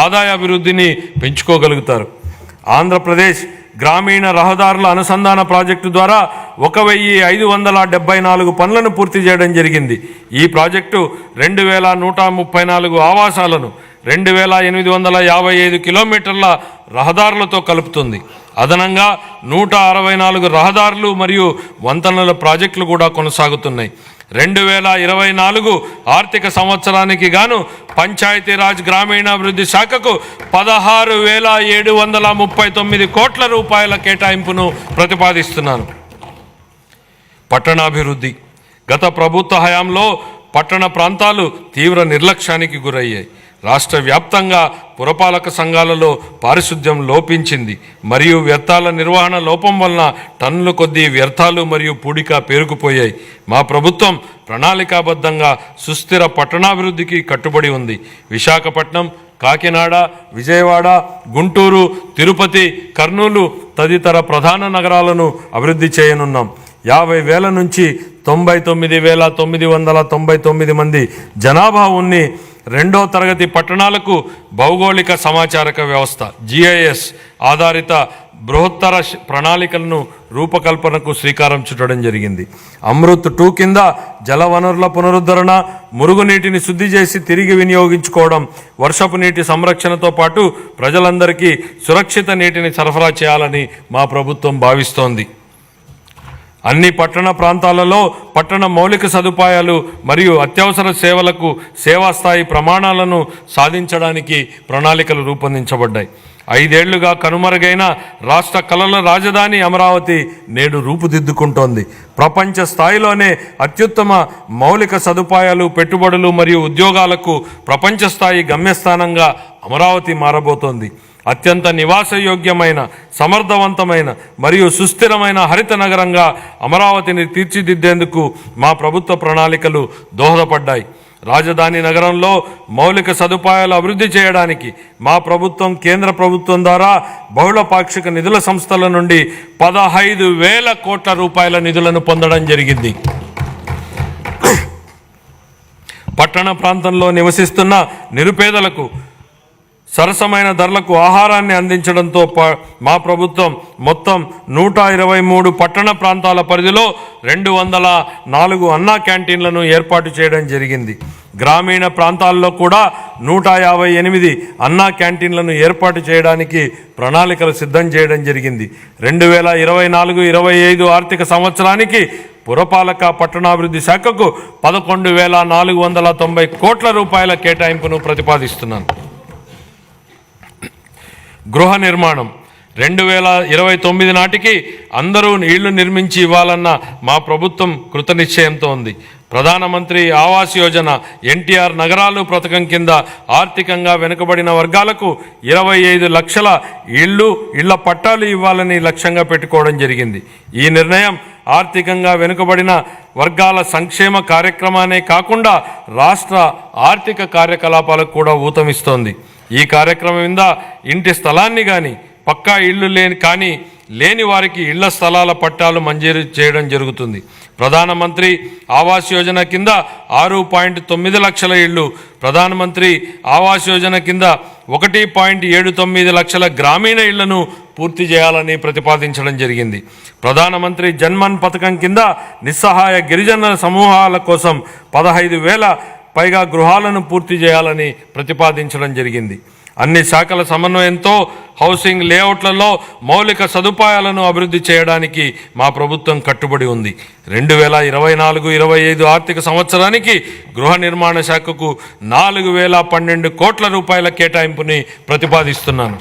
ఆదాయాభివృద్ధిని పెంచుకోగలుగుతారు. ఆంధ్రప్రదేశ్ గ్రామీణ రహదారుల అనుసంధాన ప్రాజెక్టు ద్వారా 1574 పనులను పూర్తి చేయడం జరిగింది. ఈ ప్రాజెక్టు 2134 ఆవాసాలను 2855 కిలోమీటర్ల రహదారులతో కలుపుతుంది. అదనంగా 164 రహదారులు మరియు వంతెనల ప్రాజెక్టులు కూడా కొనసాగుతున్నాయి. 2024 ఆర్థిక సంవత్సరానికి గాను పంచాయతీరాజ్ గ్రామీణాభివృద్ధి శాఖకు 16,739 కోట్ల రూపాయల కేటాయింపును ప్రతిపాదిస్తున్నాను. పట్టణాభివృద్ధి. గత ప్రభుత్వ హయాంలో పట్టణ ప్రాంతాలు తీవ్ర నిర్లక్ష్యానికి గురయ్యాయి. రాష్ట్ర వ్యాప్తంగా పురపాలక సంఘాలలో పారిశుద్ధ్యం లోపించింది మరియు వ్యర్థాల నిర్వహణ లోపం వలన టన్నుల కొద్దీ వ్యర్థాలు మరియు పూడిక పేరుకుపోయాయి. మా ప్రభుత్వం ప్రణాళికాబద్ధంగా సుస్థిర పట్టణాభివృద్ధికి కట్టుబడి ఉంది. విశాఖపట్నం, కాకినాడ, విజయవాడ, గుంటూరు, తిరుపతి, కర్నూలు తదితర ప్రధాన నగరాలను అభివృద్ధి చేయనున్నాం. 50,000 నుంచి 99,999 మంది జనాభా ఉన్ని రెండో తరగతి పట్టణాలకు భౌగోళిక సమాచారక వ్యవస్థ GIS ఆధారిత బృహత్తర ప్రణాళికలను రూపకల్పనకు శ్రీకారం చుట్టడం జరిగింది. అమృత్ 2 కింద జలవనరుల పునరుద్ధరణ, మురుగునీటిని శుద్ధి చేసి తిరిగి వినియోగించుకోవడం, వర్షపు నీటి సంరక్షణతో పాటు ప్రజలందరికీ సురక్షిత నీటిని సరఫరా చేయాలని మా ప్రభుత్వం భావిస్తోంది. అన్ని పట్టణ ప్రాంతాలలో పట్టణ మౌలిక సదుపాయాలు మరియు అత్యవసర సేవలకు సేవా స్థాయి ప్రమాణాలను సాధించడానికి ప్రణాళికలు రూపొందించబడ్డాయి. 5 ఏళ్లుగా కనుమరుగైన రాష్ట్ర కళల రాజధాని అమరావతి నేడు రూపుదిద్దుకుంటోంది. ప్రపంచ స్థాయిలోనే అత్యుత్తమ మౌలిక సదుపాయాలు, పెట్టుబడులు మరియు ఉద్యోగాలకు ప్రపంచ స్థాయి గమ్యస్థానంగా అమరావతి మారబోతోంది. అత్యంత నివాసయోగ్యమైన, సమర్థవంతమైన మరియు సుస్థిరమైన హరిత నగరంగా అమరావతిని తీర్చిదిద్దేందుకు మా ప్రభుత్వ ప్రణాళికలు దోహదపడ్డాయి. రాజధాని నగరంలో మౌలిక సదుపాయాలు అభివృద్ధి చేయడానికి మా ప్రభుత్వం కేంద్ర ప్రభుత్వం ద్వారా బహుళ పాక్షిక నిధుల సంస్థల నుండి 15,000 కోట్ల రూపాయల నిధులను పొందడం జరిగింది. పట్టణ ప్రాంతంలో నివసిస్తున్న నిరుపేదలకు సరసమైన ధరలకు ఆహారాన్ని అందించడంతో మా ప్రభుత్వం మొత్తం 123 పట్టణ ప్రాంతాల పరిధిలో 204 అన్నా క్యాంటీన్లను ఏర్పాటు చేయడం జరిగింది. గ్రామీణ ప్రాంతాల్లో కూడా 158 అన్నా క్యాంటీన్లను ఏర్పాటు చేయడానికి ప్రణాళికలు సిద్ధం చేయడం జరిగింది. 2024-25 ఆర్థిక సంవత్సరానికి పురపాలక పట్టణాభివృద్ధి శాఖకు 11,490 కోట్ల రూపాయల కేటాయింపును ప్రతిపాదిస్తున్నాను. గృహ నిర్మాణం. 2029 నాటికి అందరూ ఇళ్లు నిర్మించి ఇవ్వాలన్న మా ప్రభుత్వం కృతనిశ్చయంతో ఉంది. ప్రధానమంత్రి ఆవాస్ యోజన, NTR నగరాలు పథకం కింద ఆర్థికంగా వెనుకబడిన వర్గాలకు 25 లక్షల ఇళ్ల పట్టాలు ఇవ్వాలని లక్ష్యంగా పెట్టుకోవడం జరిగింది. ఈ నిర్ణయం ఆర్థికంగా వెనుకబడిన వర్గాల సంక్షేమ కార్యక్రమానే కాకుండా రాష్ట్ర ఆర్థిక కార్యకలాపాలకు కూడా ఊతమిస్తోంది. ఈ కార్యక్రమం కింద ఇంటి స్థలాన్ని కానీ పక్కా ఇళ్ళు లేని వారికి ఇళ్ల స్థలాల పట్టాలు మంజూరు చేయడం జరుగుతుంది. ప్రధానమంత్రి ఆవాస్ యోజన కింద 6.9 లక్షల ఇళ్ళు, ప్రధానమంత్రి ఆవాస్ యోజన కింద 1.79 లక్షల గ్రామీణ ఇళ్లను పూర్తి చేయాలని ప్రతిపాదించడం జరిగింది. ప్రధానమంత్రి జన్మన్ పథకం కింద నిస్సహాయ గిరిజన సమూహాల కోసం 15,000 పైగా గృహాలను పూర్తి చేయాలని ప్రతిపాదించడం జరిగింది. అన్ని శాఖల సమన్వయంతో హౌసింగ్ లేఅవుట్లలో మౌలిక సదుపాయాలను అభివృద్ధి చేయడానికి మా ప్రభుత్వం కట్టుబడి ఉంది. 2024-25 ఆర్థిక సంవత్సరానికి గృహ నిర్మాణ శాఖకు 4,012 కోట్ల రూపాయల కేటాయింపుని ప్రతిపాదిస్తున్నాను.